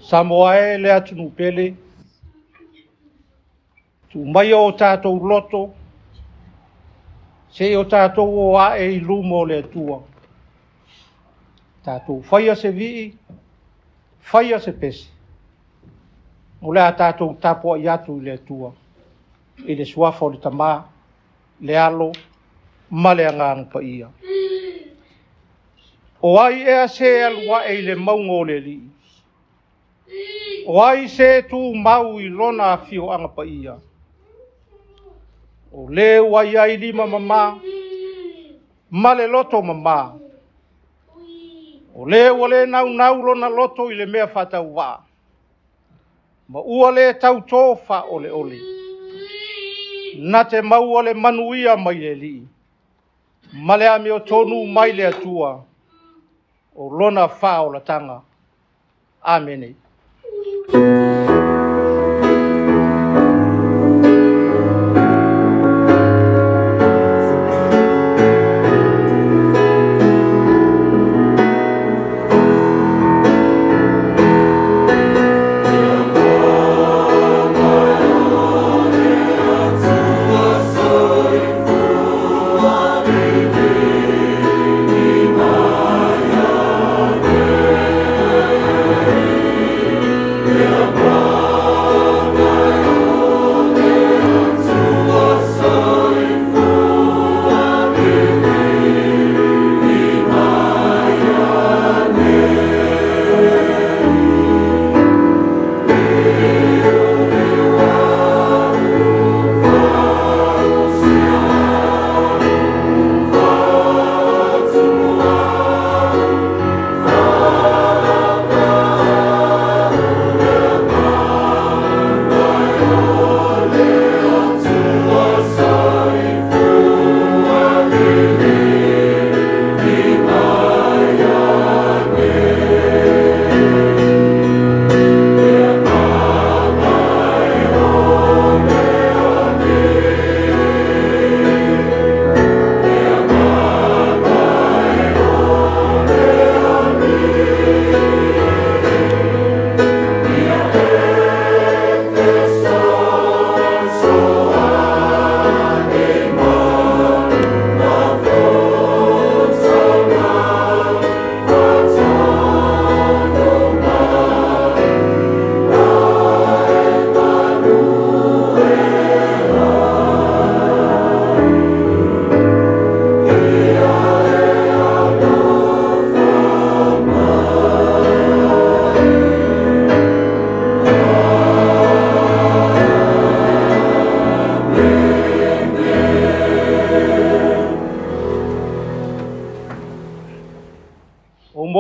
Samoa e le atunu pele. Tu mai o tātou loto. Se o tātou o a e ilumo le tua. Tātou whaia se vii, whaia se pesi. O lea tātou tapo i atu le tua. I le suafa o le tamā, le alo, ma le anganga pa ia. O ai ea se alua e le maungo le li. O ai se tu mau i lona fio anga pa ia. O le wai ai lima mama, ma le loto mama. O le nau lona loto i le mea whatau wā. Ma ua le tau tōwha ole ole. Na te mau ole manuia mai le li. Ma le ame o tonu mai le atua. O lona wha o la tanga. Amenei.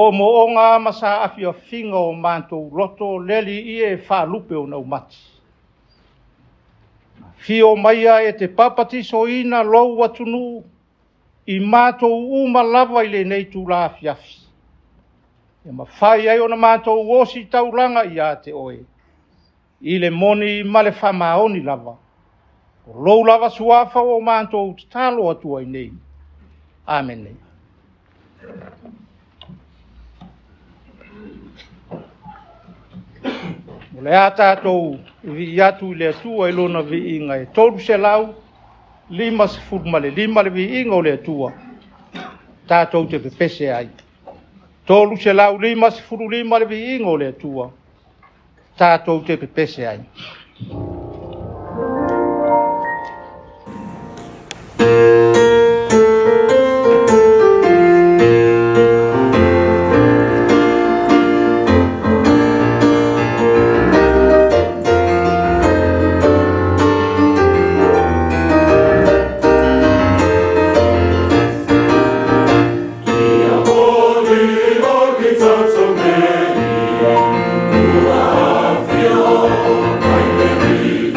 Mo o ngā masa awhia whinga o mātou loto leli I e whālupe o nau mati. Whio maia e te papatiso ina lou atunu I mātou uma lava I le nei tū la awhiawhi. E ma whai ai o na mātou osi tauranga I a te oe. I le moni ma le whamaoni lava. O lou lava suafa o mātou talo atua I nei. Amen nei. O le a tātou vi atu le atua I lona vi inga e tolu se lau, 5 ma le 5 le vi inga o le atua. Tātou te pepese ai. Tolu se lau 5 le vi inga o le atua. Tātou te pepese ai. Feel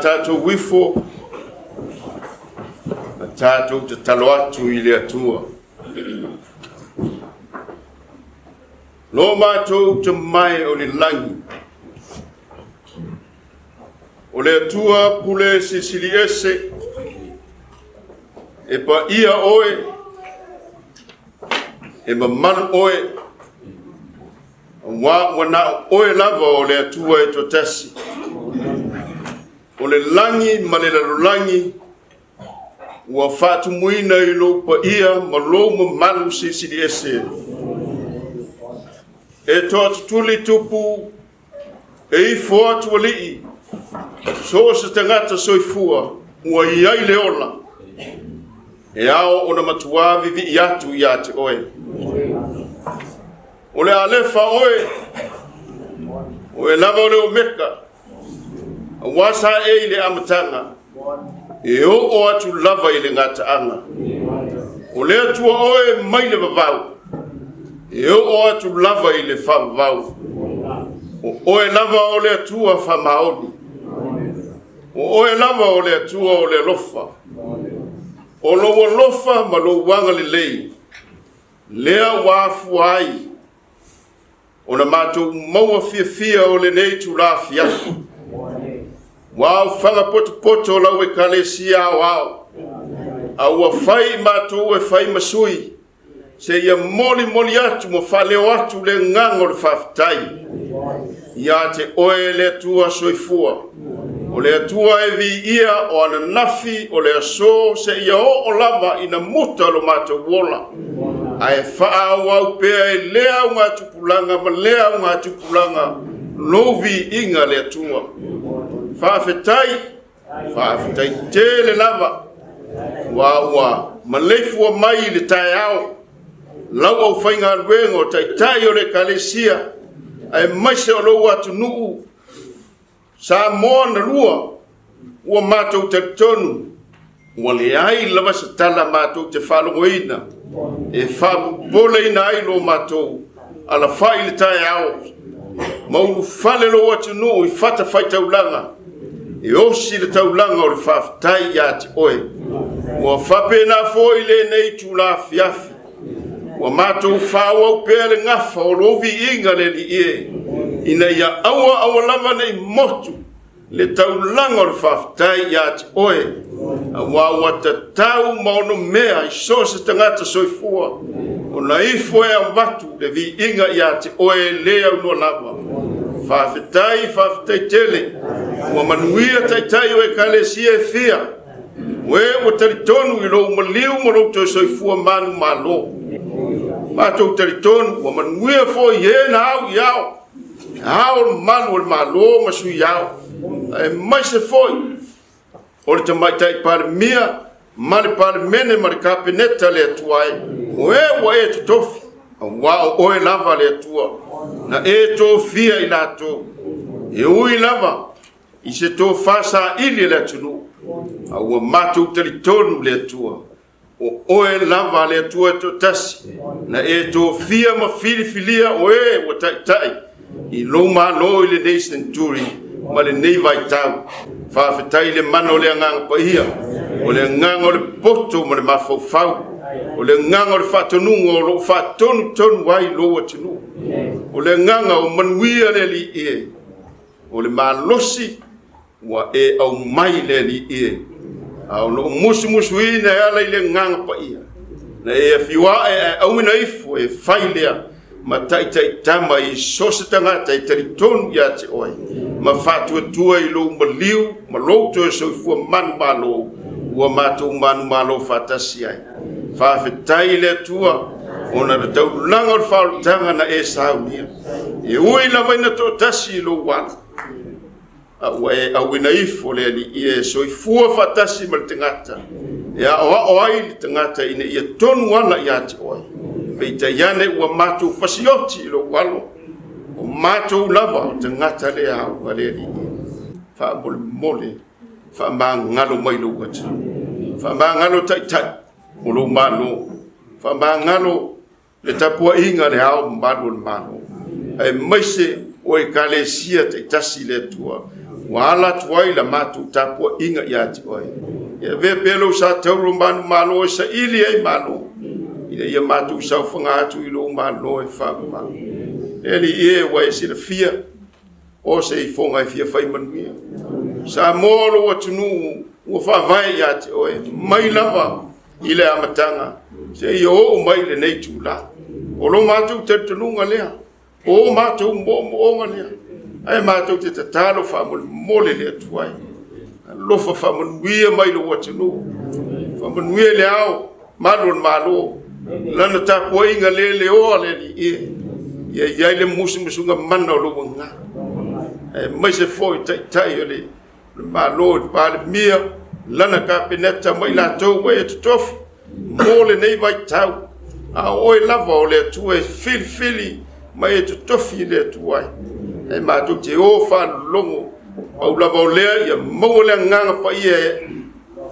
tātou wifo, na tātou te talo atu I le atua. Lo mātou te mai o le langi. O le atua pule sisili ese, e pa ia oe, e mamalu oe, wana oe lava o le atua e totasi. O le langi ma le lalulangi, ua fatu muina I lo pa ia ma lo mamalu sisili ese. E toa tutuli tupu, e I foa tualii, so se tangata soifua, ua iai le ola. E ao ona matua vivi I atu I ate oe. O le alefa oe, o e lava o le omeka, a wasa e I le amatanga, e o atu lava I le ngata anga. O le atua oe mai le vavau, e o atu lava I le whavau. O e lava o le atua whamaoni. O e lava o le atua o le lofa. O lo lofa ma lo wanga le lei. Lea wafu ai. O na mātou maua fia o le nei tu la fiafu. Wau whanga poto lau e kale sia wau. A ua whai mātou e whai masui. Se ia moli atu mo whaleo atu le ngango le whaftai. Ia te oe le atua soifua. O le atua e vi ia o ana nafi o le aso se ia o lava ina muta lo mātou wola. Ai faa wau pea e lea unga tupulanga ma lea unga tupulanga lovi inga le atua. Whaafetai te le lava. Wa ma leifua mai le tai au. Lau au whainga luengo tai o le kalesia. Ai maise o lo atu nuu. Sa moa na lua. Ua mātou te tonu. Ua le ai lava sa tala mātou te whalongoina. E whabole ina ai lo mātou. Ala whai le tai au. Maunu whale lo atu nuu I whata whai taulanga. E osi le taulanga o le whaftai ia te oe. Ua whape na fōi le nei tu la fiafi. Ua mātou whāwau pēr le ngafa o lovi inga le li e. Ina ia aua lava nei motu. Le taulanga o le whaftai ia te oe. Ua ta tau maono mea I so se tangata soifua. O na ifo e amvatu le vi inga ia te oe lea unua lava. Whafetai tele. Ua manuia tai o e kalesia e fia. Ue o taritonu I lo maliu mo lo to soifua manu malo. Mātou taritonu ua manuia fo I na au iau. Ao manu o malo masu iau. E mai se foi. O le tamaitai pale mia. Male pale mene male kapeneta le atuai. Ua e tutofi. Ua o e lava le atua. Na e to fia I lato. E ui lava. I se to fasa ili le atunu. Ua mātou taritonu le atua. O e lava le atua to tasi. Na e to fia ma filifilia o e o tai. I lo malo I le nei senturi. Ma le nei vai tau. Whawhetai le mano le ngang pa ia. O le ngang o le poto ma le mafau. O le ngang o le whatonungo o lo whatonu wai lo atunu. O le ngang o manuia le li e. O le malosi. Wa e au mai le li e. Au lo musu ina e ala I le ngang pa ia. Na e fiwa e au mina ifo e whailea. Ma tai tama I sose tangata I taritonu ia te oe. Ma whatua tua I lo maliu, ma lo to e soifua manu malo. Ua mātou manu malo whatasi ai. Whawhetai le tua, ona na taulanga o whaolutanga na e saunia. E ui la waina to tasi I lo wana. Ua e awina ifo le ali I e soifua whatasi ma le tangata. E a oa ai le tangata ina ia tonu wana ia te oe. Meita iane ua mātou whasioti I lo walo. O mātou lava o tangata le au a le ali. Wha mole. Wha ngalo mai lo watu. Wha ngalo tai. O lo malo. Wha ngalo le tapua inga le au malo le malo. E maise o e kalesia te tasi le tua. wala tuai la matu tapua inga ia te oi. Ia ve pelo sa tauru manu malo sa ili ai malo. Ia matu sa whangatu ilo malo e whakuma. Eli e wai sila fia. O se i whonga i fia whaimanuia. Sa moro wa tunu ua whawai ia te oi. Mai lava i le amatanga. Se i o mai le nei tūla. O lo matu te tununga lea. O matu mo lea. Ai matu te tatalo whamul mole lea tuai. Lofa whamanuia mai lo watunu. Whamanuia le au. Malon malo. Lana tapua inga le o le li e. Ia iai le musunga mana o lo wanga. Mai se foi tai o le. Malo pale mia. Lana ka peneta mai la tau wa e tutofi. Mole nei vai tau. A oi lava o le tuai fili. Mai e tutofi le tuai. E matu te o whanulongo. Au lava o lea ia mau lea nganga pa ia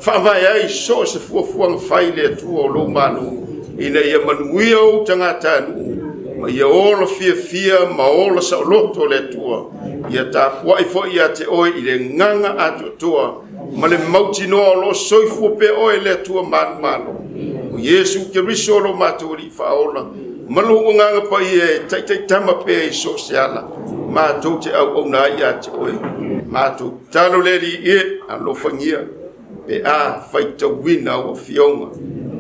whawai ai so se fuafuanga whai lea tua o lo manu. Ina ia manuia o tangata anu. Ma ia ola fia ma ola sa loto lea tua. Ia ta puai fo ia te oi i le nganga atu tua. Ma le mauti noa o lo soifua pe oi lea tua manu. O Yesu ke riso lo matu li whaola. Malu nganga pa ia tai tama pe i so seala. Mātou te au nā ia te oi. Mātou talo leri e a lofangia. Pe a whaita wina o fionga.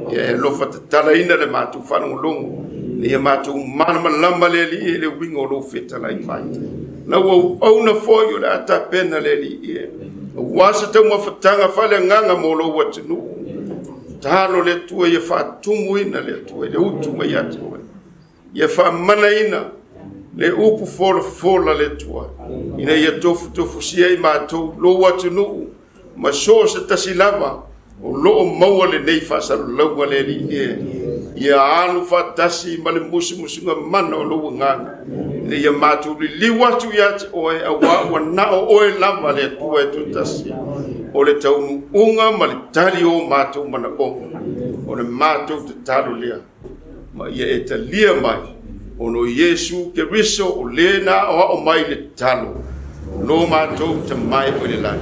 E lofa te tala ina le mātou whanongo longo. Nia mātou manama lama leri e le wingo lo whetala i mai. Na au na foi o le ata pena leri e. Wasa tau mawhatanga whale nganga mo lo watinu. Talo le tua ia whatumu ina le tua. Le utu mai ate oi. Ia whamana ina. Le upu fola le tua. Ina ia tofu sia i mātou lo watu nuu. Ma so se tasi lava. O loo maua le nei whasaru laua le li e. Ia anu whatasi ma le musunga mana o loo nganga. Ina ia mātou li watu ia te oe a wa nao oe lava le tua e tutasi. O le taunu unga ma le tali o mātou mana o. O le mātou te talo lea. Ma ia e ta lia mai. Ono Yesu ke riso o lena o mai le talo. No mātou te mai o le lai.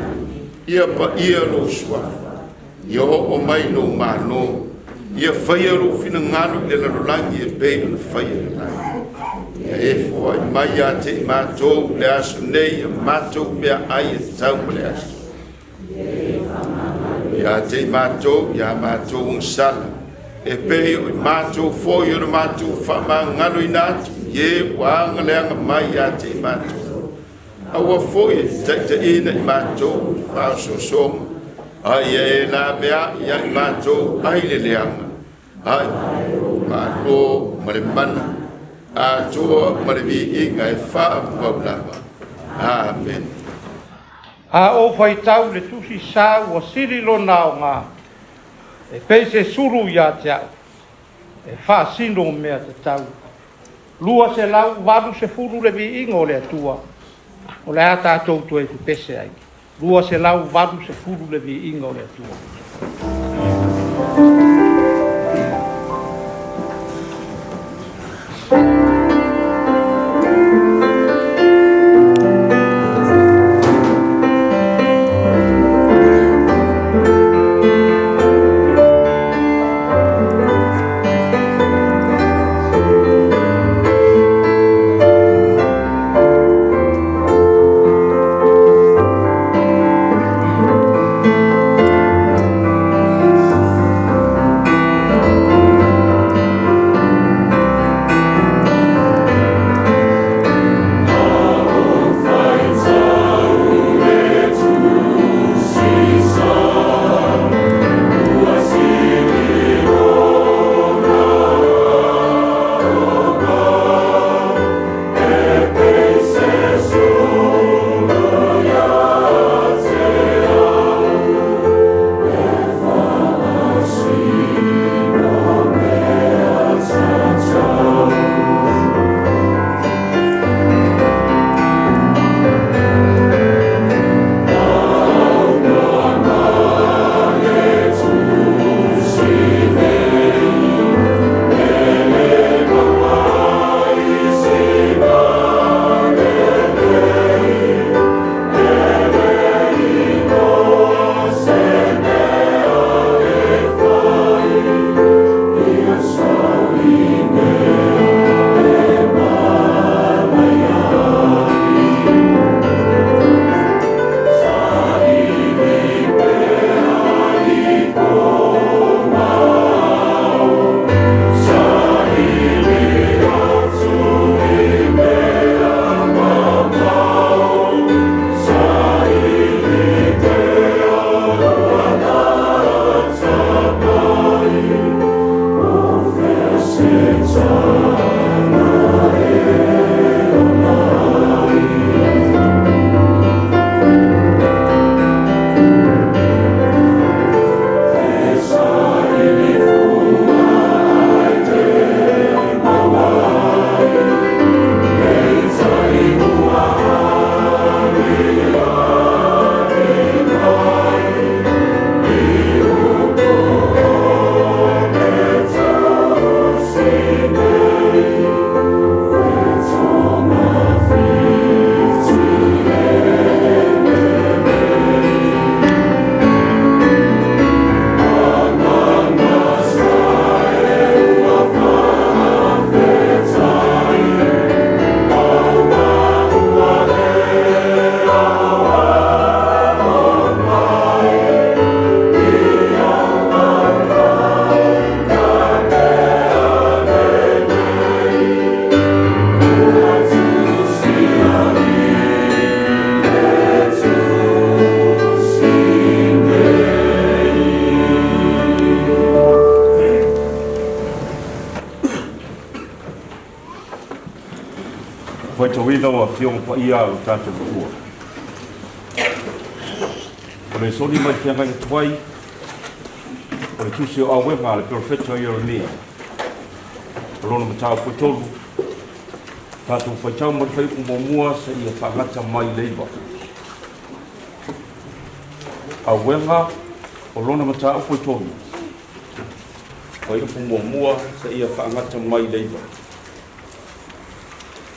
Ia pa ia lo sua. Ia o mai no mano. Ia whaia lo fina ngālu le larolangi e pei no whaia le lai. Ia e fua i mai a te mātou le aso nei. Ia mātou mea ai e tau le aso. Ia te mātou, ia mātou un sala. E pei o mātou foi o mātou whama ngalo i nātu. Ie wanga leanga mai a te mātou. Aua foi te ina i mātou whāso soma. Ai e la bea ia i mātou ai le leanga. Ai mātou mare mana. A tua mare vi inga e wha paulava. Amen. A o whai tau le tusi sā ua siri lo nao ngā. E pei se suru ia te au. E wha sino mea te tau. Lua se lau waru se furu le vi ingo le atua. O le ata atou tu e tu pese ai. Lua se lau waru se furu le vi ingo le atua. wina wa fiong pa ia o tātou tua. O le soni mai whianga i tuai, o le tusi o awenga le profeta Ieremia. O lona matau koe tolu, tātou whaitau mai whai umomua sa ia whangata mai leiva. Awenga, o lona matau koe tolu, whai umomua sa ia whangata mai leiva.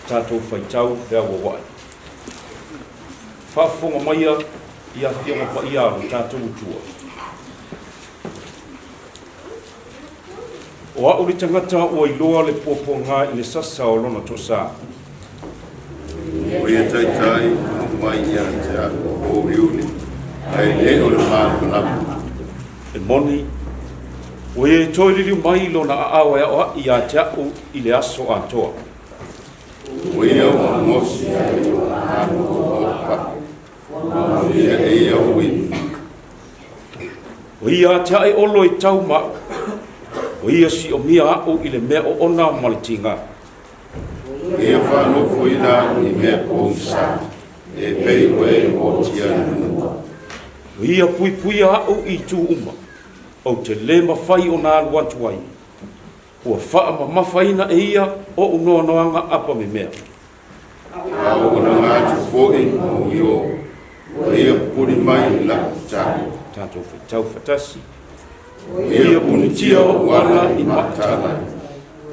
Tātou whaitau rea wawai. Whafonga maia ia whionga pa ia o tātou utua. O a uri tangata o iloa le poponga i le sasa o lona tosa. O ia tai mai ia te ako o riuni. Ai le o le mālu lapu. E moni, o e toiriri mai lona a awa e oa i a te ako i le aso a toa. O ia o mosi ai o anu o pa. O ia e ia o wini. O ia te ai olo i tau ma. O ia si o mia au i le mea o ona malitinga. Ia whanofo i la i mea kousa. E pei koe o tia nunua. O ia pui pui au i tu uma. O te le mawhai o nā luantuai. Ua wha ma mawhaina e ia o unoa noanga apa me mea. Au o na ngātu fōi o i o. O ia puri mai la tātou. Tātou whaitau whatasi. O ia punitia o wana i matala.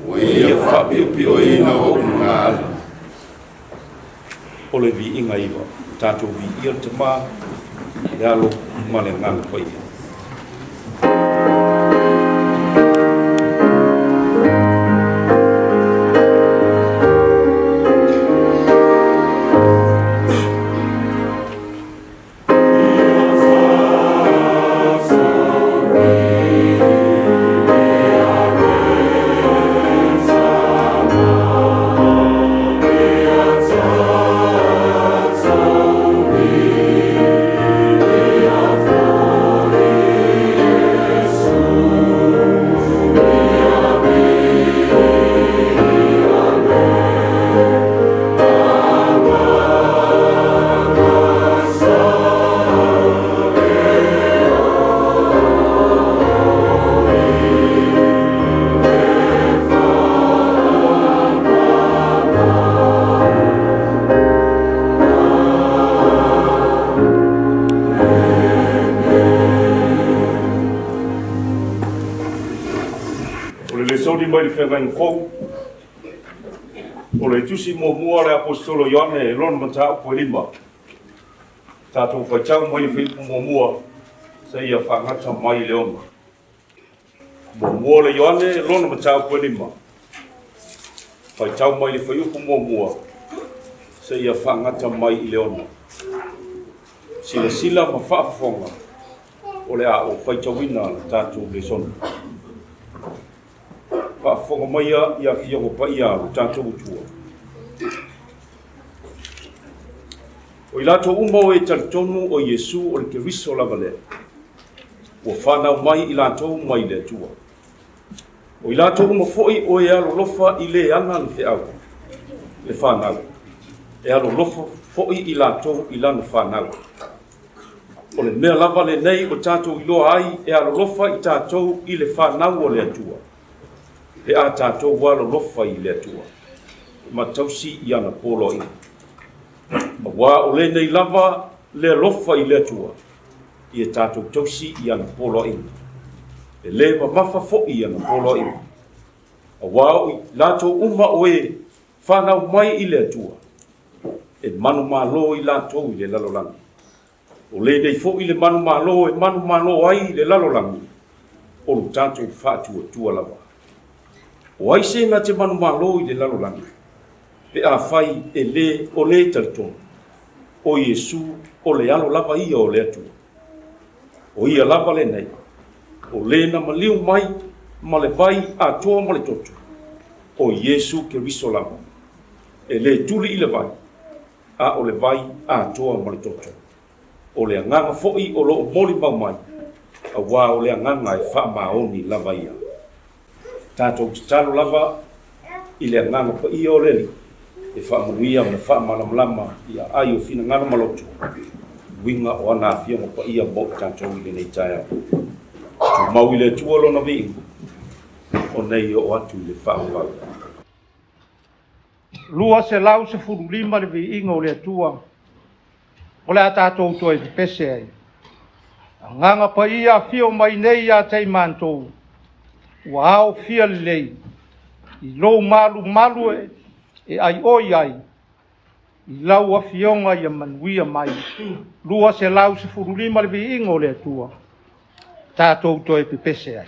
O ia whapiupi o ina o ngāla. O le vi inga iwa. Tātou vi ia te mā. Le alo male nganga pai. Whengai fau. O le tusi mo mua le apostolo Ioane e lona matau po lima. Tātou whaitau mai whipu mo mua sa ia whangata mai le ona. Mo mua le Ioane e lona matau po lima. Whaitau mai le whaiupu mo mua sa ia whangata mai le ona. Sila sila ma whaafonga o le a o whaitawina tātou le sonu. Whaafonga mai ia whiongo pa ia o tātou utua. O i lato umau e talitonu o Yesu o le keriso lava le. O whanau mai i lato mai le tua. O i lato umau foi o e alo lofa i le ana le whiau. Le whanau. E alo lofa foi i lato i lana whanau. O le mea lava le nei o tātou i loa ai e alo lofa i tātou i le whanau o le atua. Le a tātou walo lofa i le atua. Ma tausi i ana polo i. Ma wā o le nei lava le lofa i le atua. I e tātou tausi i ana polo i. E le ma mafa fo i ana polo i. A wā o i lato uma o e whanau mai i le atua. E manu malo i lato i le lalolangi. O le nei fo i le manu malo e manu malo ai le lalolangi. O lu tātou whātua tua lava. O ai se na te manu malo i le lalolangi. Pe a whai e le o le talitonu. O Yesu o le alo lava ia o le atua. O ia lava le nei. O le na maliu mai ma le vai a toa ma le totu. O Yesu ke riso lava. E le tuli i le vai. A o le vai a toa ma le totu. O le anganga foi o lo moli mau mai. A wā o le anganga e wha maoni lava ia. Tātou te talo lava i le anganga pa ia o leli. e whamanuia o na whamalamlama ia ai o whina ngana malotu. Winga o ana fia mo pa ia bo tanto i nei taia. Tu mau i le tuolo na vi. O nei o atu le whaamau. Lua se lau se furu lima le vi inga o le atua. O le atatou toi te pese ai. Nganga pa ia fio mai nei a tei mantou. Ua ao fia le lei. I lou malu e ai oi ai. I lau a fionga i a manuia mai. Lua se lau se furu lima le vi inga o le atua. Tātou toi pe pese ai.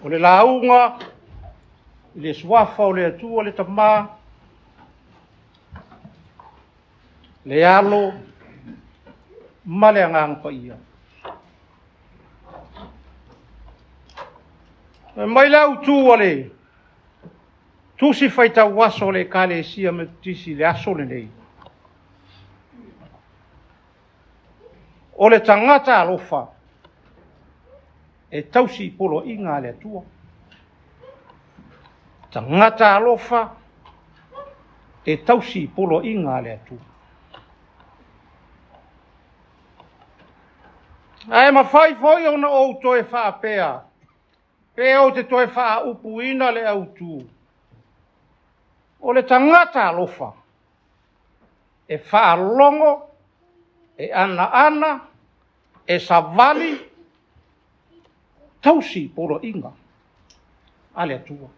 O le launga, le suafa o le atua le tamā, le alo, ma le angang pa ia. Mai lau tu le, tu si faita waso le kale sia me tisi le aso le nei. O le tangata alofa, e tausi polo inga le atua. Tangata alofa, e tausi polo inga le atua. Ai mawhai foi ona o toe wha pea. Pea o te toe wha upu ina le autu. O le tangata alofa, e wha longo, e ana, e savali, tausi polo inga, ale atua.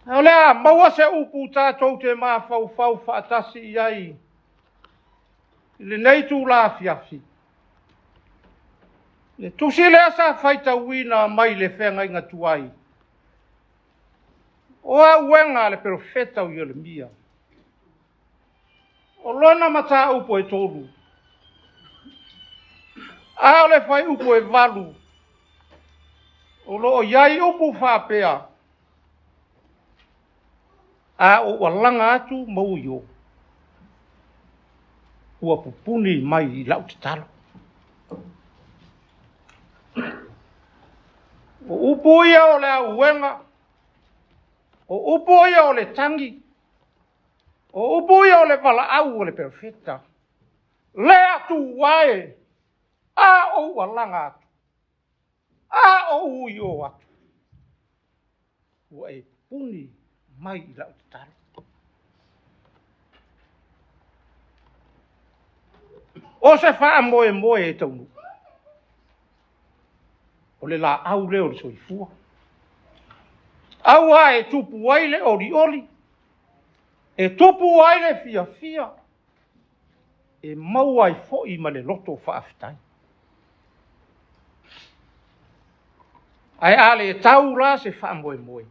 O lea, maua se upu tātou te mā fau whaatasi iai. Le nei tu la fiafi. Le tu si le asa faita wina mai le whenga inga tuai. Oa uenga le profeta o Yeremia. O lona mata upo e tolu. A le fai upo e valu. O lo o iai upo whapea. A o walanga atu mau yo. Ua pupuni mai I lau te talo. O upo ia o le auenga. O upo ia o le tangi. O upo ia o le vala au o le perfecta. Le atu wae. A o walanga atu. A o uio atu. Ua e puni mai I lau te talo. O se wha moe moe e taunu. O le la au leo le soifua. Au a e tupu waile oli oli. E tupu waile fia fia. E mau ai fo'i ma le loto whaafitai. Ai ale e tau la se wha moe moe.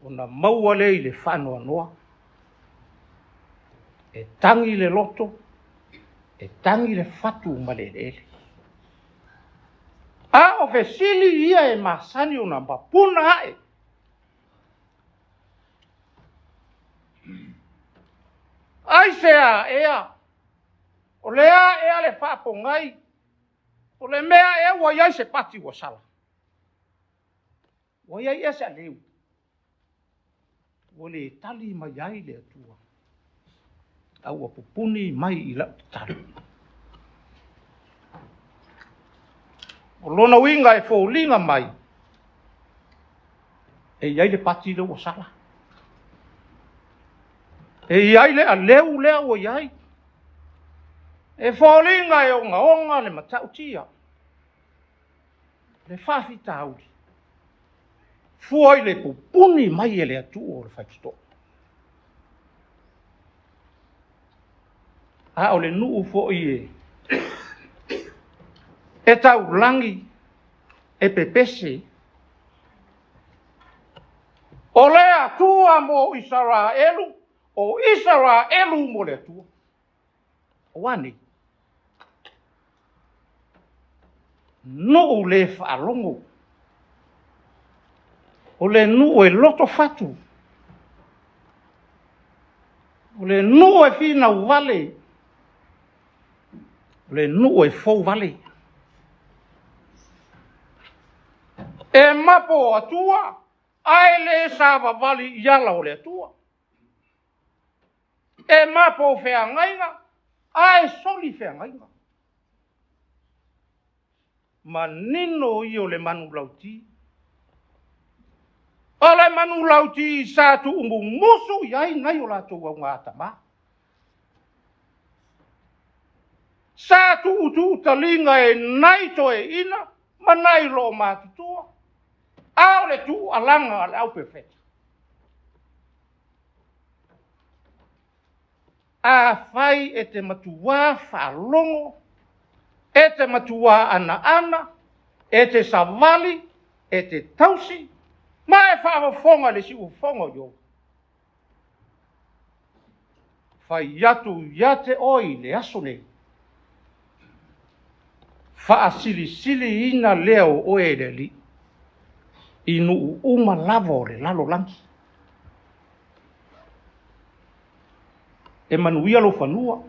O na maua le I le whanoa noa. E tangi le loto. E tangi le fatu ma le ele. A o fe sili ia e masani o na mapuna hae. Ai sea ea. O lea ea le whapo ngai. O le mea ea wa iai se pati wa sala. Wa iai ea se aleu. O le tali mai iai le atua. Au a pupuni mai I lau te talo. O lona winga e fōlinga mai. E iai le pati le wa sala. E iai le a leu lea o iai. E fōlinga e onga onga le matautia. Le whawhi tauri. Fuai le pupuni mai e le atu o le whaituto. A o le nuu fōi e. E tau langi. E pepese. O le atua mo Israelu. O Israelu mo le atua. O ane. Nuu le whaalongo. O le nuu e loto fatu. O le nuu e fina uvale. O le nuu e fau vale. E mapo atua. Ai le sava vali yala o le atua. E mapo fea ngainga. Ai soli fea ngainga. Ma nino I o le manu lauti. O le manu lauti sa tu umu musu iai nai o lato wa ngata ma. Sa tu utu talinga e nai to e ina. Ma nai lo matutua. Au le tu alanga le au perfect. A fai e te matua whalongo. E te matua ana. E te savali. E te tausi. Ma e whaawafonga le si ufonga yo. Fai yatu yate oi le asone. Wha sili ina leo oe le li. Inu uma lavo le lalo langi. E manuia lo whanua.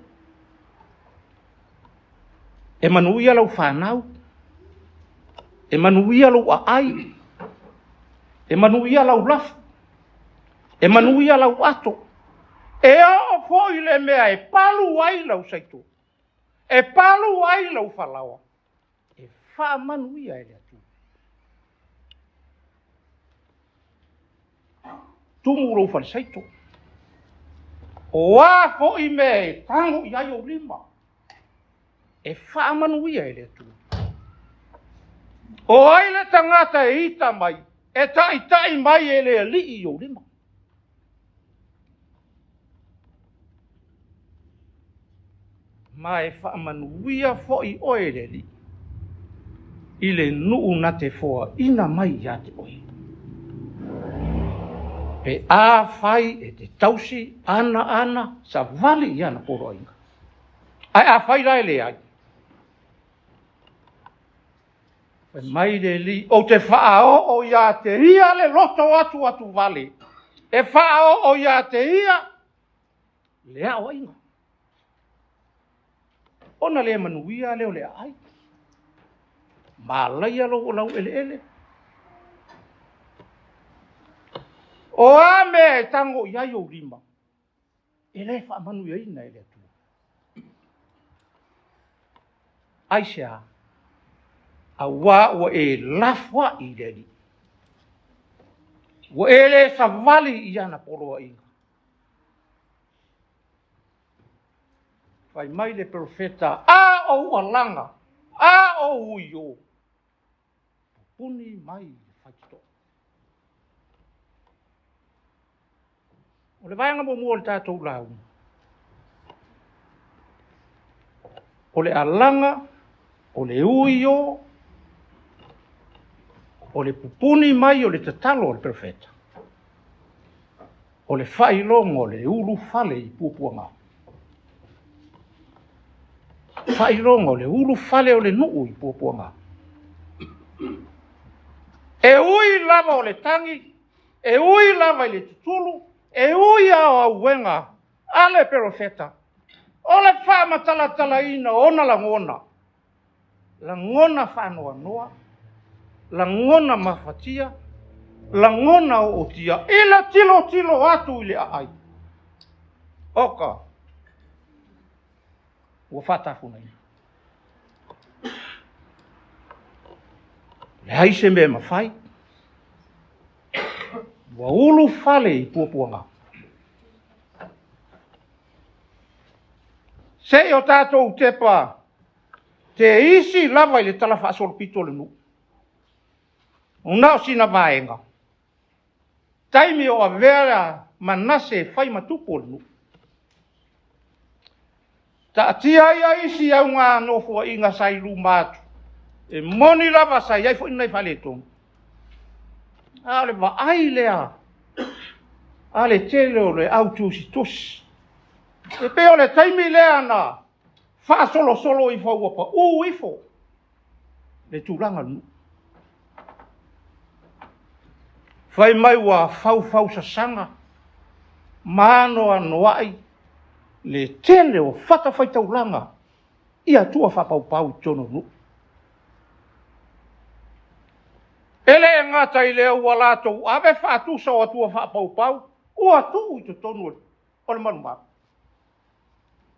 E manuia lo whanau. E manuia lo aai. E manuia lo lafu. E manuia lo ato. E o foi le mea e palu ai lau saito. E palu ai lau whalawa. E wha manuia ele atu. Tumu lau whalisaito. O a foi me e tango iai o lima. E wha manuia ele atu. O aile tangata e ita mai. E tai mai ele li I o lima. ma e whaamanuia fo'i oe le li. I le nuu na te foa ina mai ia te oe. Pe a fai e te tausi ana sa vali ia na poro inga. Ai a fai lai le ai. Pe mai le li o te whaao o ia te ia le loto atu vali. E whaao o ia te ia le a o inga. Ona le manuia leo le ai. Ma lai alo o lau ele. O ame tango iai o rima. E le wha manuia ina ele atu. Aisha. A wā o e lafwa i reri. O e le sa vali i ana poroa inga. Fai mai le profeta a o ualanga. A o uio. Puni mai whakito. O le vaianga mo mua le tātou lau. O le alanga, o le uio, o le pupuni mai o le tatalo o le profeta. O le whailonga o le ulu fale i pupuanga. Whailonga o le ulu fale o le nuu i pupuanga. E ui lava o le tangi, e ui lava i le tutulu, e ui ao auenga a le profeta. O le whaamatala ina ona langona. Langona whanoa noa, langona mawhatia, langona o otia, ila tilo atu i le ai. Oka, ua whatafuna ina. Le haise me mawhai. Wa ulu fale i puapuanga. Se o tātou tepa, te isi lava i le talafa asolpito le nu. Unao sina vaenga. Taimi o a vera manase fai matupo le nu. Ta atia ia isi au ngā nofua inga sai lumatu. E moni lava sai ai fo inai fale tongu. Ale va ai lea. Ale tele o le autusi tusi. E pe o le taimi lea na. Fa solo i fa uapa. Ifo. Le tūranga nu. Fai mai wa fau sa sanga. Mano anoai. Le tele o fata fai tauranga. Ia tua fa pau tono nu. Ele ngata i lea ua lato, ave whaatu sa o atua whaapau, ua tu i to tonu o le manuma.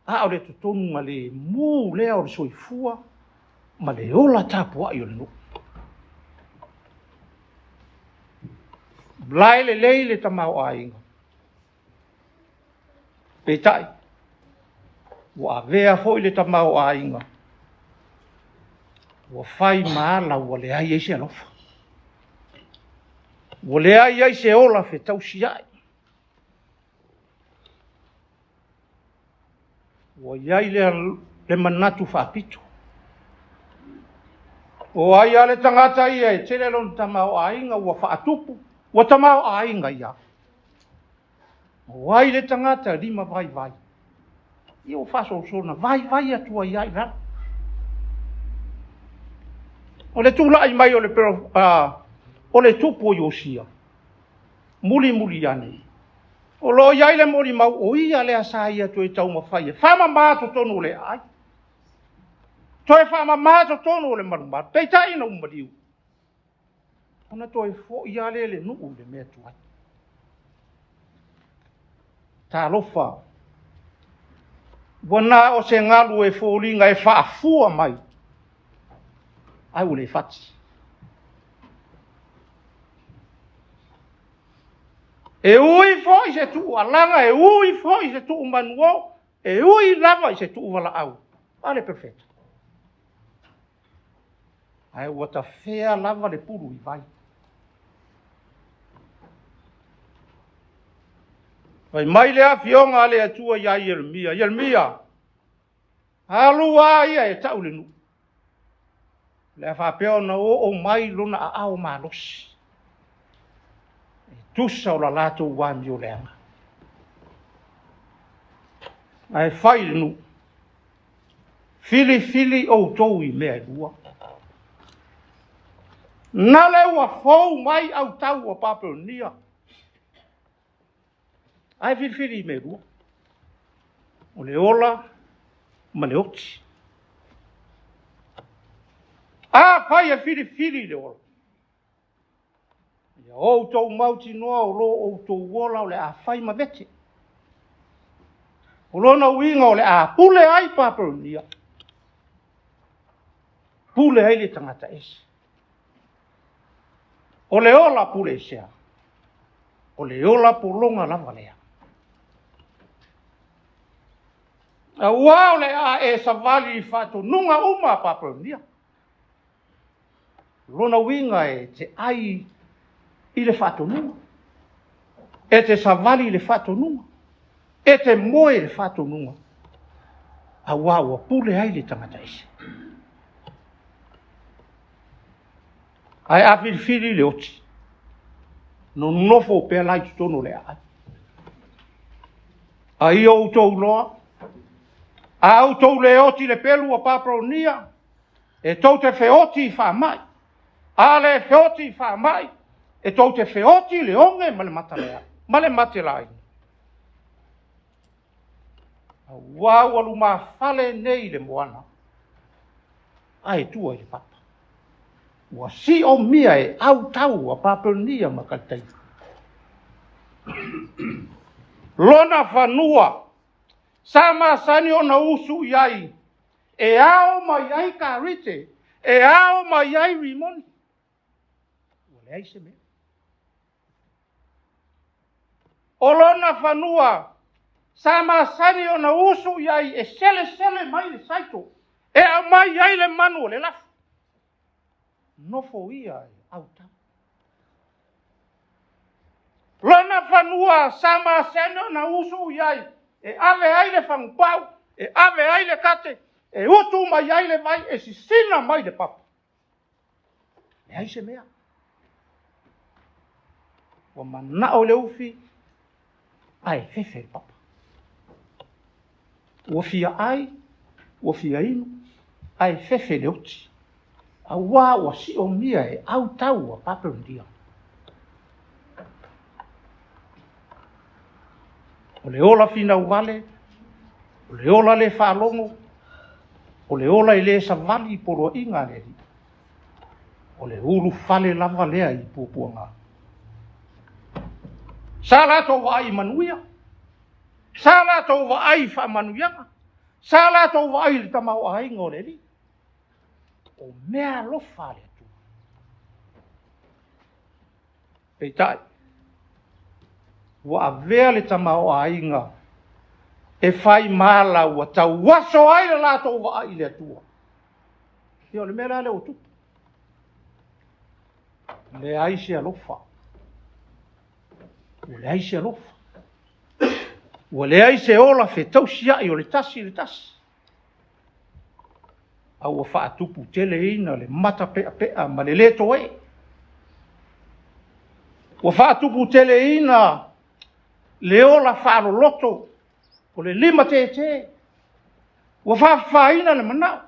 A o le to tonu ma le mū lea o le soifua, ma le ola tāpua i o le nu. Lai le leile tamau a inga. Peitai, ua avea fo i le tamau a inga. Ua fai maala ua le ai eisi alofa. Ua le ai se ola fe tausi ai. Ua iai le manatu whaapito. O ai ale tangata ia e tele lon tamau a inga ua whaatupu. Ua tamau a inga ia. O ai le tangata rima vai. Ia o whasosona vai atua iai rana. O le tūla ai mai o le pero... O le tupo i osia. Muli ane. O lo iai le mori mau o ia le asa ia to e tau mawhai. Whama māto tonu le ai. To e whama māto tonu le marumata. Peitai ina umariu. Ona to e fo ia le nuu le mea tuai. Tā lofa. Wana o se ngalu e fōringa e whaafua mai. Ai o le whati. E ui fo i se tu alanga, e ui fo i se tu manuo, e ui lava i se tu wala au. Ale perfeito. Ai ua ta fea lava le puru i vai. Vai mai le afionga ale atua ia Yeremia. Yeremia, Alua ia e tau le nu. Le whapea na o mai lona a ao malosi. Tusa o la lato wami o leanga. Ai whai le nu. Fili o tou i mea lua. Nale ua fou mai au tau o Papelonia. Ai fili i mea lua. O le ola, ma le oti. Whai a fili le ola. Ia o tau mauti noa o lo o tau wola o le a whai ma vete. O lona uinga o le a pule ai Papelonia. Pule ai le tangata esi. O le ola pule sea. O le ola polonga lava lea. A ua o le a e savali i fato nunga uma Papelonia. Lona winga e te ai i le fato nunga. E te savali i le fato nunga. E te moe le fato nunga. A ua pule ai le tangata esi. Ai a fili le oti. No nofo pe lai tutono le ai. Ai o tau loa. A au tau le oti le pelu a Papelonia. E tau te feoti i wha mai. A le feoti i wha mai. E tau te feoti le onge ma le mata le ai. Ma le mate lai. A wau alu ma fale nei le moana. Ai tua i le papa. Ua si o mia e au tau a Papelonia ma kaltai. Lona whanua. Sama sani o na usu iai. E ao ma iai karite. E ao ma iai rimoni. Ua le aise mea. O lona whanua. Sama sani o na usu iai. E sele mai le saito. E a mai iai le manu o le lafu. Nofo ia e au tau. Lona whanua sama seno na usu iai. E ave ai le whangpau. E ave ai le kate. E utu mai ai le mai. E sisina mai le papa. E ai se mea. Wa mana o le ufi. Ai fefe le papa. Ua fia ai. Ua fia inu. Ai fefe le uti. A wa si o mia e au tau a Papelonia. O le ola fina wale, o le ola le whalongo, o le ola i le savali i poro inga le ri. O le ulu fale lava lea i pupuanga. Sa lato wa ai manuia. Sa lato wa ai wha manuianga. Sa lato wa ai le tamau a inga o le ri. O mea lofa le tu. Peitai. Wa avea le tamao a inga. E fai mala ua tau waso ai le lato wa ai le tua. Hio le mea le o tupu. Le aise a lofa. Le aise a lofa. Ua le aise ola fe tau siai o le tasi. Au a whaatupu tele ina le mata pea ma le leto e. Ua whaatupu tele ina le ola whaaro loto o le lima te. Ua whaafaina le manao.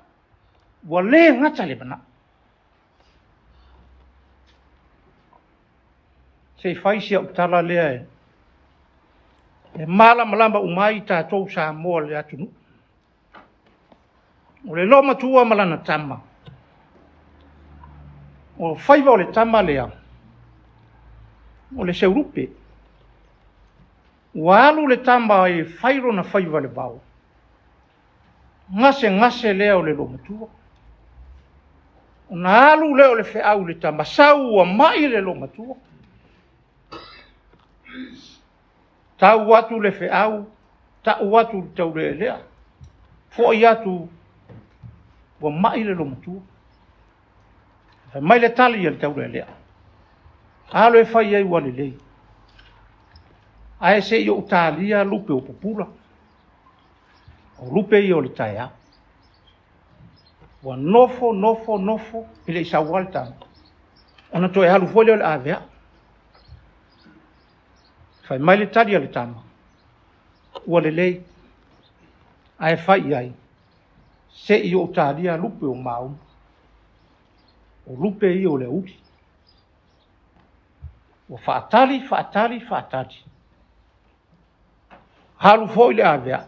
Ua le ngata le manao. Se whaisia utala lea e. E mala malamba umai tātou sa moa le atunu. O le loma tua malana tama. O whaiva o le tama lea. O le seurupe. O alu le tama e whairo na whaiva le vau. Ngase lea o le loma tua. O na alu lea o le wheau le tama. Sau a mai le loma tua. Tau watu le wheau. Tau watu le tau le lea. Foi atu. Wa mai le loma tua. Mai le tali le tau le lea. Alo e whai ai wale lei. Ae se i o talia lupe o popula. O lupe i o le taia. ua nofo i le isaua le tama ona toe halu foi le o le avea fai mai le tali a le tama ua lelei ae fai ai se'i o talia lupe o mauma o lupe i o le uli ua fa'atali halu foi le avea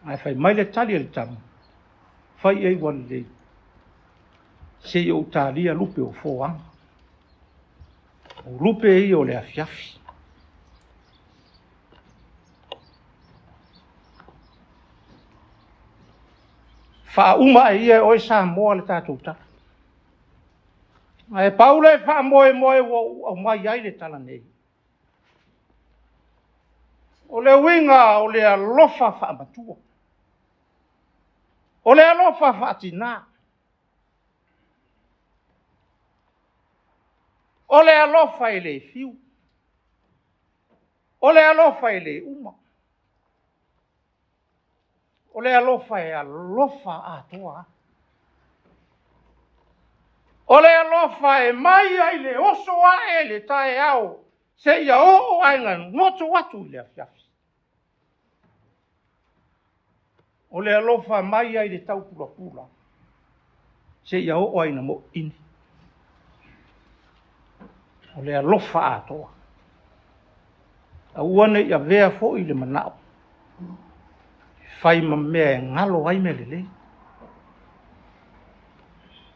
ae fai mai le tali a le tama fai ai ua lelei se'i o talia lupe o foaga o lupe i o le afiafi fa'auma e ia oe Samoa le tatou tala ae paule e fa'amoemoe ua u'au mai ai le tala nei o le uiga o le alofa fa'amatua o le alofa fa'atinā o le alofa e lē fiu o le alofa e lē uma o le alofa e alofa atoa o le alofa e mai ai le oso ae le taeao se'ia o'o aiga goto atu i le afiafi o le alofa mai ai le taupulapula se'ia o'o aina mo'ini o le alofa atoa aua nei avea fo'i le mana'o fai ma mea e galo ai me lelei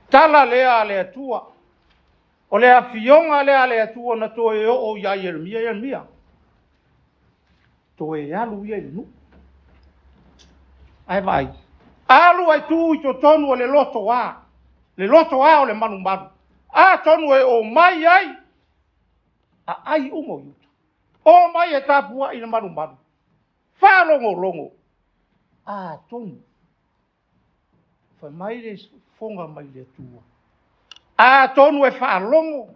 tala lea a le atua o le afioga lea a le atua na toe o'o ia Ieremia toe alu ia i le nu'u ae vai alu ai tu i totonu o le loto a o le manumalu a tonu e o mai ai a ai uma o iuta o mai e tapua i le manumalu fa'alogologo a tonu fa mai le fonga mai le atua a tonu e fa'alogo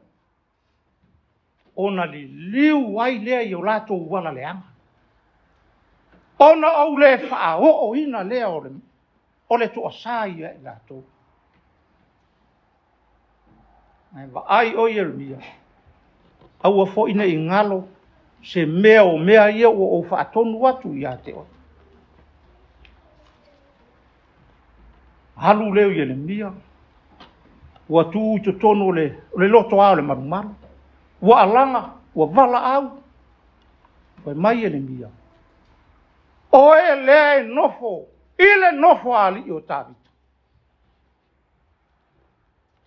ona liliu ai lea i o latou uala leaga ona ou le fa'ao'oina lea o le to'asā ia i latou ae va'ai o Ieremia aua fo'i ne'i galo se mea o mea ia ua ou fa'atonu atu iā te oe halu leo Ieremia ua tu totonu o le loto a o le malumalu ua alaga ua vala'au koe mai Ieremia o e lea e nofo i le nofo ali'i o tavita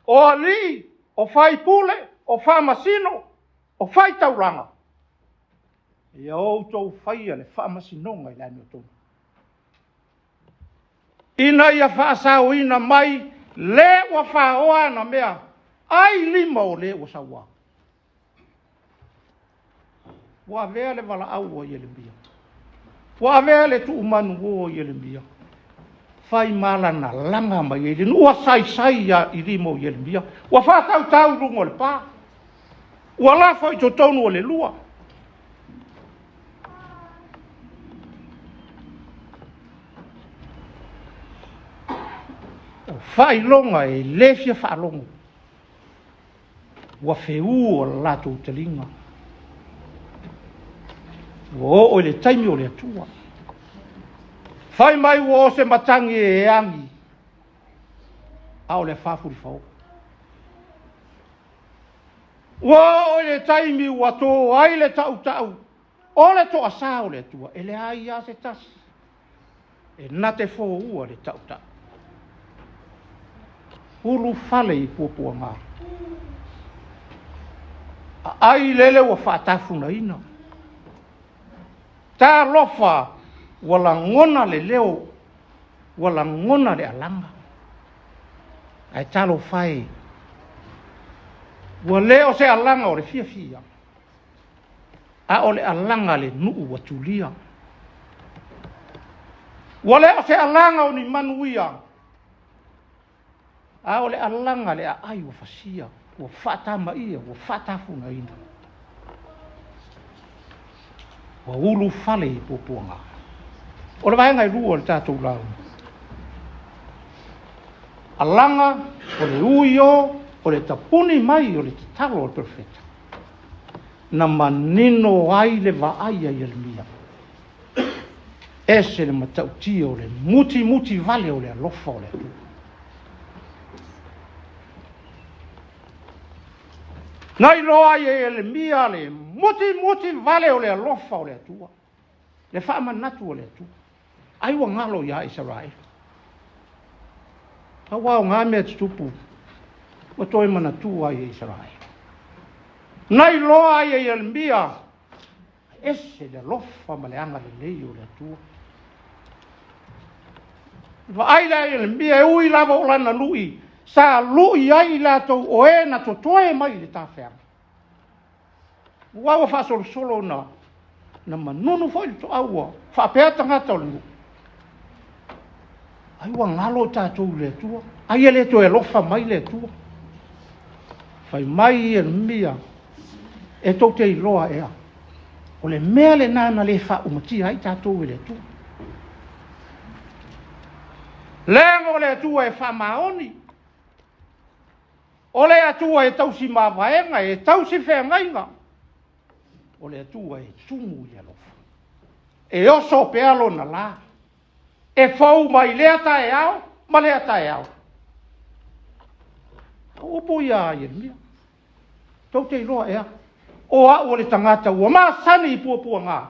o ali'i o fai pule o fa'amasino o fai taulaga ia outou faia le fa'amasinoga i le ani o tonu ina ia fa'asauina mai le ua fa'aoa na mea ai lima o le ua sauā ua avea le vala'au o Ieremia ua avea le tu'umanu o Ieremia fai malana laga mai ai le ua saisai ia i lima o Ieremia ua fa'atautau luga o le pā ua lafo i totonu o le lua fa'ailoga e lē fia fa'alogo ua feu o latou taliga ua o'o i le taimi o le atua fai mai ua o se matagi e agi a o le fa'afulifao ua o'o i le taimi ua tō ai le ta'uta'u o le to'asā o le atua e leā ia se tasi e nate fo'ua le ta'uta'u hulu fale i puapuaga ai lele ua fa'atafunaina talofa ua lagona le leo ua lagona le alaga ae talo fai ua lē o se alaga o le fiafia a o le alaga le nu'u ua tulia ua lē o se alaga o ni manuia a o le alaga le a'ai ua fasia ua fa'atamaia ua fa'atafunaina ua ulu fale i puapuaga o le vaega i lua o le tatou lau alanga o le uio o le tapuni mai o le tatalo o le profeta na manino ai le vaaia i Yeremia ese le matautia o le muti vale o le alofa o le atua. Nai loa i Yeremia le muti vale o le alofa o le atua. Le wha manatu o le atua. Ai wa ngalo ia Israel. Hawa o ngā mea tupu. O toi manatu ai Israel. Nai loa i Yeremia ese le alofa ma le anga le lei o le atua. Vai la Yeremia e ui lava o lana lui. Sa lui ai la tau o e na to toe mai le tawhea. Wawa wha solo na manunu foi to aua. Wha pea tangata o le. Ai wa ngalo tātou le tua. Ai ele to e lofa mai le tua. Whai mai Yeremia e tau te iloa ea. O le mea le nana le wha umatia ai tātou le tua. Lengo le tua e wha maoni. O le atua e tausi mawaenga, e tausi whengainga. O le atua e tungu i alofa. E oso pe alo na la. E fau mai lea tae au, ma lea tae au. O boi a Yeremia. Tau te iloa ea. O a o le tangata ua maa sani i puapua ngā.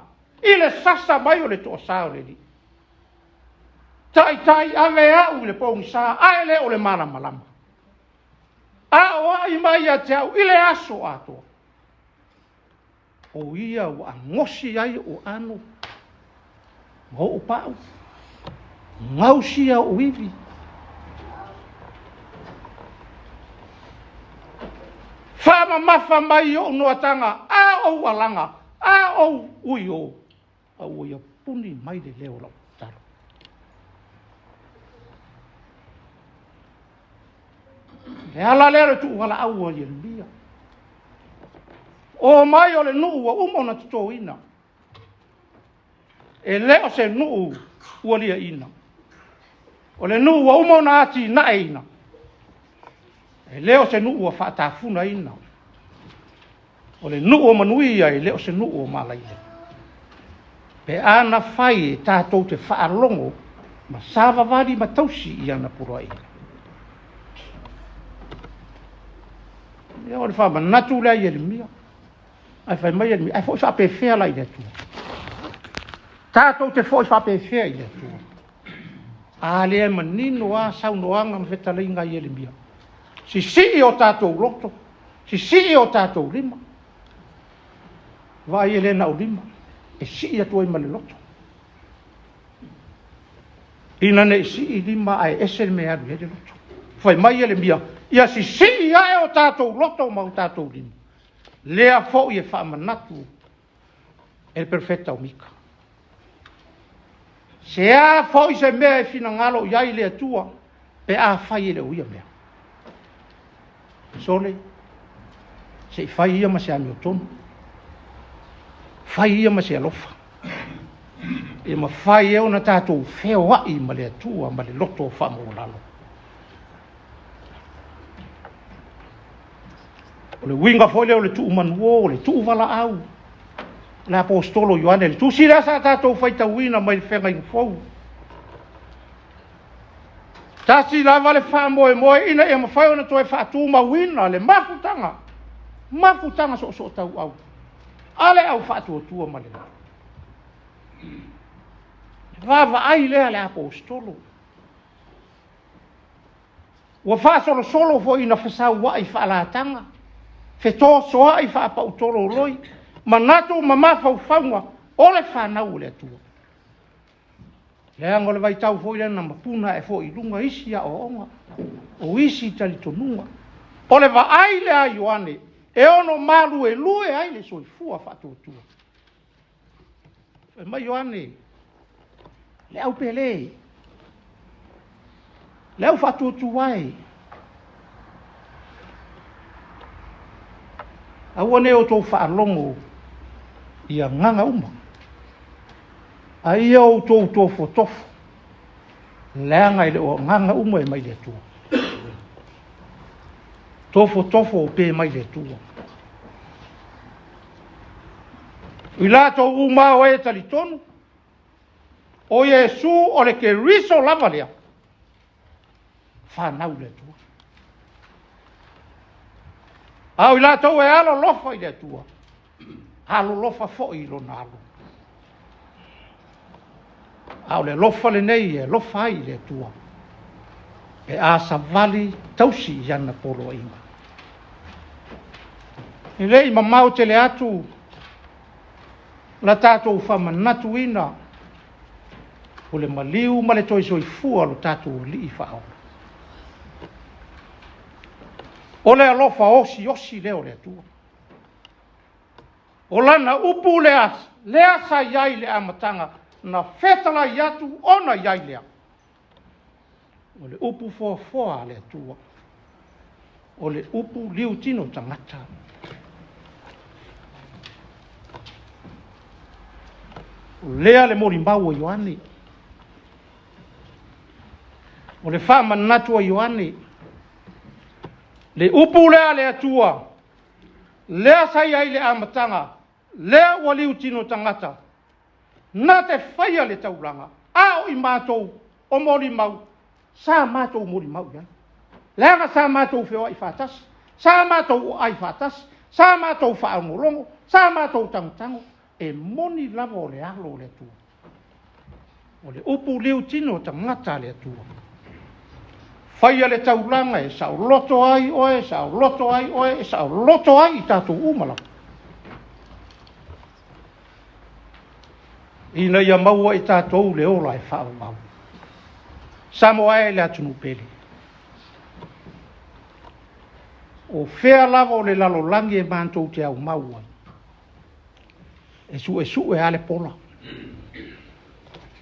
I le sasa mai o le toa sao le li. Tai ave au le pongi sa, aele o le mana malama. A o ai mai a te au, i le aso atoa. O ia o angosi ai o ano. Ngo o pau. Ngausia o iwi. Whama mafa mai o noatanga, a o alanga, a o ui o. A o ia puni mai le leo lau taro. E ala lero tu wala au a Yeremia. O mai o le nuu wa umo na tuto ina. E leo se nuu ua lia ina. O le nuu wa umo na ati na ina. E leo se nuu wa whaatafuna ina. O le nuu o manuia e leo se nuu o malaile. Pe ana whai e tātou te whaalongo ma sāwavari ma tausi i ana pura ina. Ia o le wha manatu lea Yeremia. Ai whai mai Yeremia. Ai fo i whape whea lai le tua. Tātou te fo i whape whea i le tua. A lea manino a saunoanga ma whetalinga Yeremia. Si o tātou loto. Si o tātou lima. Vai e lena o lima. E si atua i male loto. Ina ne si lima ai ese me aru e loto. Whai mai Yeremia. Ia si ia o tātou loto ma o tātou lima. Lea fo i e whaamanatu e perfetta o mika. Se a fo i se mea e fina ngalo iai lea tua, pe a whai e le uia mea. Sole, se i whai ia ma se ami o tonu. Whai ia ma se alofa. E ma whai e o na tātou wheo ai ma lea tua ma le loto o whaamo lalo. O le winga foi o le tu manuo, o le tu vala au. Le apostolo Ioane, le tu sira sa tātou whaita wina mai whenga i fau. Tasi lava le wha moe ina e ma whai ona toi whaatu ma wina, le mafutanga. Mafutanga so tau au. Ale au whaatu atua ma le. Vava ai lea le apostolo. Wa wha solo foi ina whasau wa i whaalatanga. Fe tō soa i wha pautoro loi, manato ma mawhau whaunga, o le whanau le atua. Le ango le vai tau foi lena mapuna e fo i lunga isi a o onga, o isi tali tonunga. O le va ai le a Ioane, e ono malu e lue ai le soifua whatu atua. E mai Ioane, le au pele, le au whatu atuai, awane o tō whaalongo i a nganga uma. Ai au tō fotofu. Leanga i le o nganga uma e mai le atua. tofo o pe mai le tua. I lato uma o e talitonu. O Yesu o le ke riso lava lea. Whanau le tua. Au i lato e alo lofa i le tua. Alo lofa fo i lo nalo. Au le lofa le nei e lofa i le tua. E a sa vali tausi i ana polo inga. I lei mamau te le atu. La tātou whamanatu ina. O le maliu ma le toi soifua lo tātou li i whao. O le alofa osi leo le atua. O lana upu lea sa iai le amatanga na whetala i atu ona iai lea. O le upu foa le atua. O le upu liu tino tangata. O lea le morimbau o Ioane. O le wha manatu o Ioane. Le upu lea le atua. Lea sai ai le amatanga. Lea ua liu tino tangata. Na te whaia le tauranga. Ao i mātou o morimau. Sa mātou morimau ia. Leanga sa mātou whio i whātas. Sa mātou o ai whātas. Sa mātou whaangolongo. Sa mātou tangotango. E moni lava o le alo le atua. O le upu liu tino tangata le atua. Whaia le tauranga e sao loto ai oe, sao loto ai oe, e sao loto ai i tātou umala. Ina ia maua i tātou le ola e whao mau. Samo ai le atunu peli. O whea lava o le lalo langi e mātou te au maua. E su e ale pola.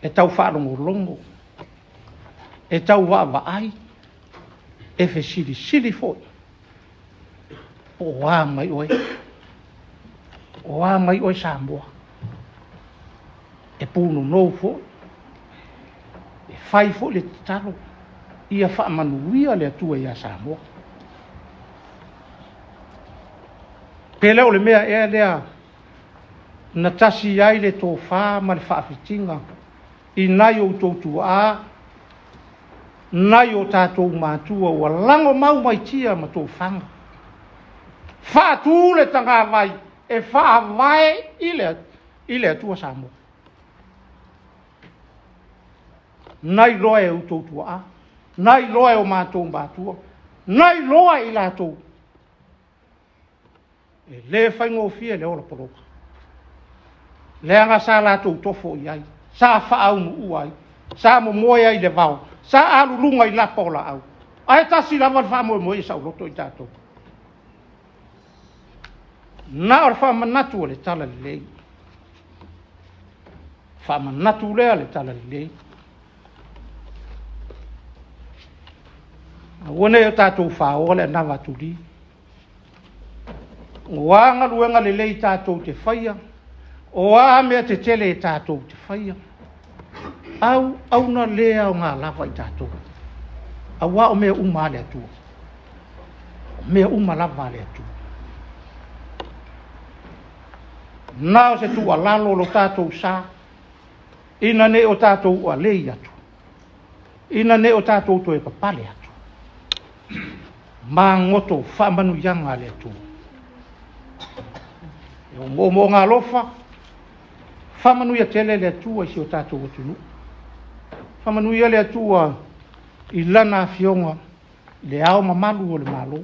E tau wharongo longo. E tau wa ai. E fe sili foi. O wā mai oe. O wā mai oe Samoa. E pūnu nou foi. E whai foi le taro. Ia wha manuia le atua ia Samoa. Pele o le mea ea lea. Na tasi ai le tō whā ma le whaafitinga. I nai o tōtu a. Nai o tātou mātua ua lango mau mai tia ma tō whanga. Whātū le tanga vai, e whaavai i le atua Samoa. Nai loa e o tōtua a, nai loa e o mātou mātua, nai loa i lātou. E le whaingo fia le ora poroka. Le anga sa lātou tofo i ai, sa whaaunu u ai, sa mo moe ai le vau. Sa alu lunga i lapa o la au. Ai tasi lava le whamoe moe sa uloto i tātou. Nā o le whamanatu o le tala li lei. Whamanatu lea le tala li lei. Wane o tātou whao le nawa tuli. O anga luenga le lei tātou te whaia. O a mea te tele e tātou te whaia. Au na lea o ngā lava i tātou. Awa o mea uma le atua. Mea uma lava le atua. Nā o se tua lalo lo tātou sā. Ina ne o tātou a lei atu. Ina ne o tātou to e papale atu. Mā ngoto whamanu yanga le atua. E o mo ngā lofa. Whamanu ia tele le atua i si o tātou o tunu. Whamanu ia le atua i lana fionga le ao mamalu o le malo.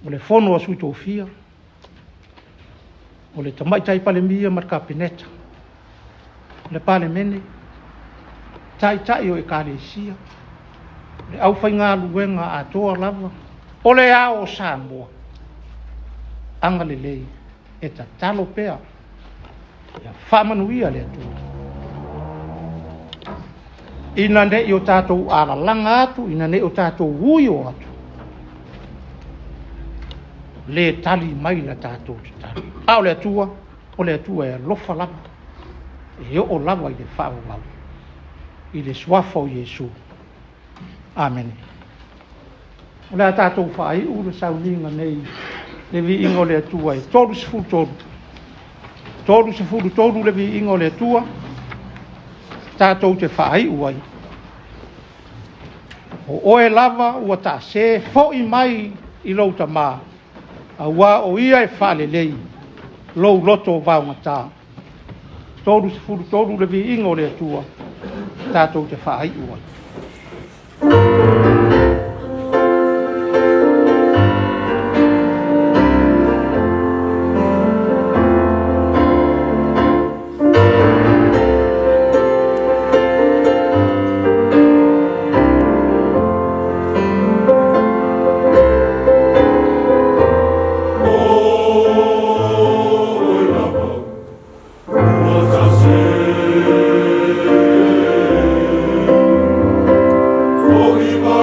O le fono a suito o fia. O le tamaitai pale mia marka peneta. Le pale mene. Tai o e kare sia. Le au whainga luenga a toa lava. O le ao o Samoa. Anga le lei. E ta talo pea. Ia whamanuia le atua. Ina ne i o tātou ala langa atu, ina ne o tātou huio atu. Le tali mai la tātou te tali. O le atua e lofa lava. E o lava i le whao wau. I le swafa o Yesu. Amen. O le tātou whai u le sauninga nei le vi ingo le atua e tolu se fulu tolu. Tolu se fulu tolu le vi ingo le atua tātou te whai uai. O oe lava ua ta se fo i mai i lau ta maa. A ua o ia e whale lei lou loto vau ngata. Tolu se fulu tolu le vi ingo le atua tātou te whai uai. Viva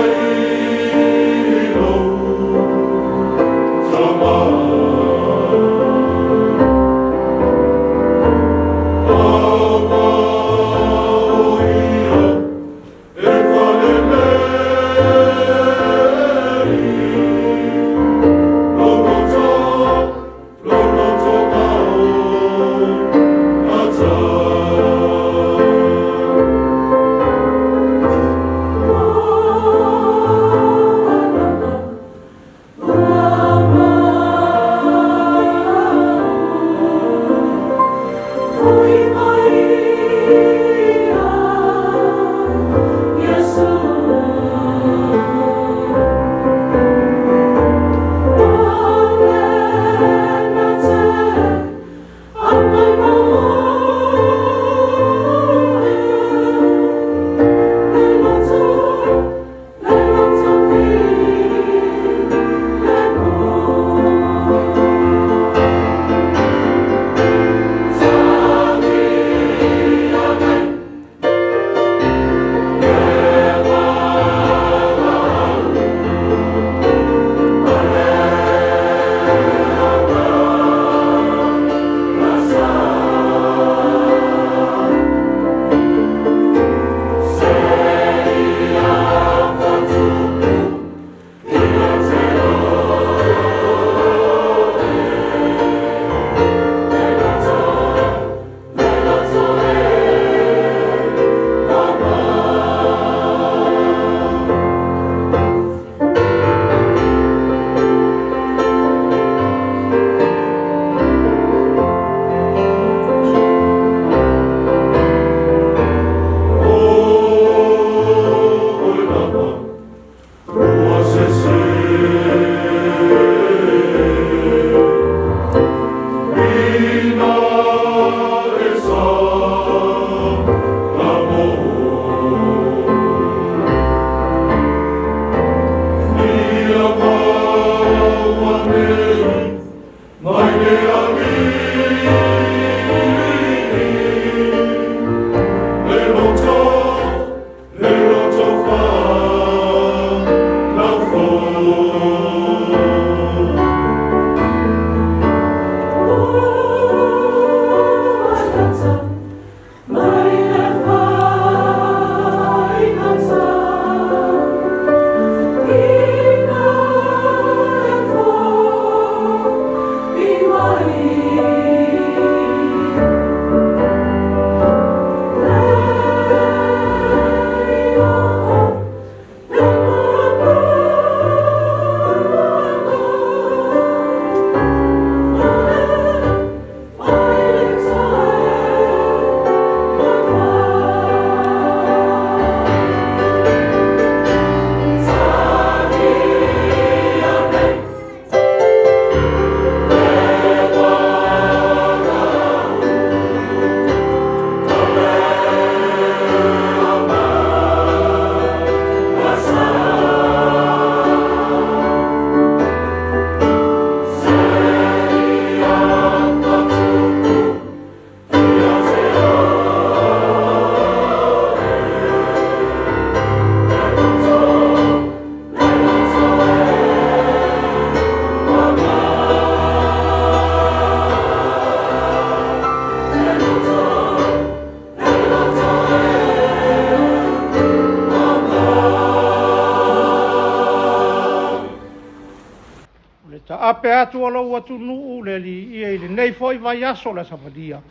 ape atu o lau atu nuu le li ia ile nei foi vai aso la sapadia.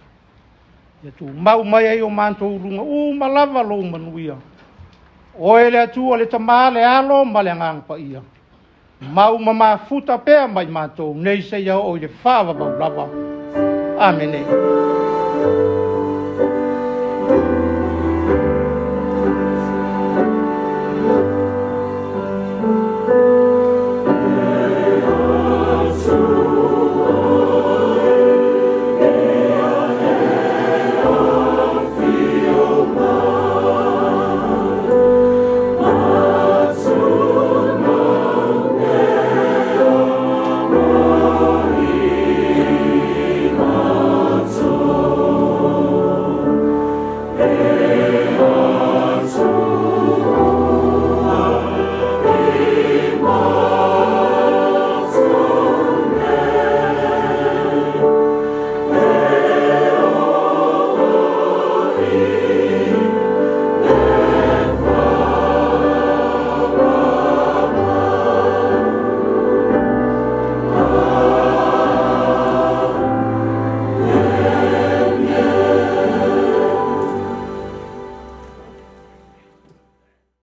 Ia tu mau mai ai o mantou runga malava lo manuia. O ele atu o le tamale alo ma le ngang pa ia. Mau mama futa pea mai matou nei se ia o ile fava lava. Amen.